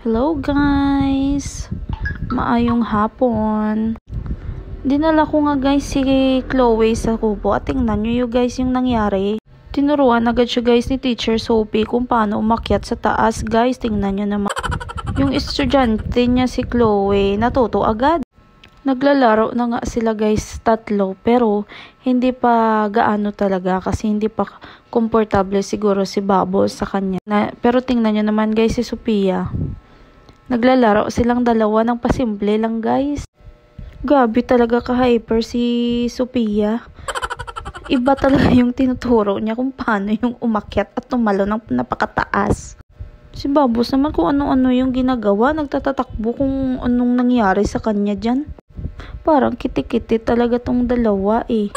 Hello guys! Maayong hapon. Dinala ko nga guys si Chloe sa kubo at tingnan nyo yung guys yung nangyari. Tinuruan agad siya guys ni Teacher Sophie kung paano umakyat sa taas guys. Tingnan nyo naman. Yung estudyante niya si Chloe natuto agad. Naglalaro na nga sila guys tatlo pero hindi pa gaano talaga kasi hindi pa komportable siguro si Bubbles sa kanya. Pero tingnan nyo naman guys si Sophia. Naglalaro silang dalawa ng pasimple lang guys. Gabi talaga ka-hyper si Sophia. Iba talaga yung tinuturo niya kung paano yung umakyat at tumalo ng napakataas. Si Bubbles naman kung ano-ano yung ginagawa. Nagtatatakbo kung anong nangyari sa kanya dyan. Parang kiti-kiti talaga tong dalawa eh.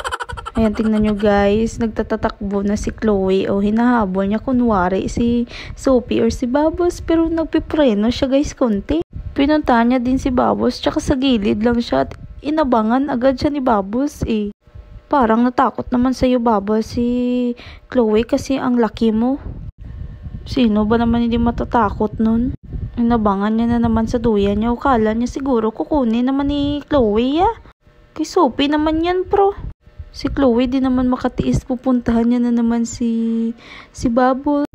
Ayan, tingnan nyo guys. Nagtatatakbo na si Chloe o hinahabol niya kunwari si Sophie or si Bubbles. Pero nagpipreno siya guys konti. Pinuntahan niya din si Bubbles tsaka sa gilid lang siya at inabangan agad siya ni Bubbles eh. Parang natakot naman sa'yo Bubbles si Chloe kasi ang laki mo. Sino ba naman hindi matatakot nun? Inabangan niya na naman sa duyan niya. Ukala niya siguro kukunin naman ni Chloe ya. Kay Sophie naman yan pro. Si Chloe di naman makatiis, pupuntahan niya na naman si Bubbles.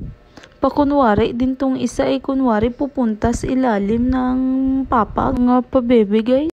Pakunwari din tong isa ay kunwari pupunta sa ilalim ng papa nga pa bebe guys.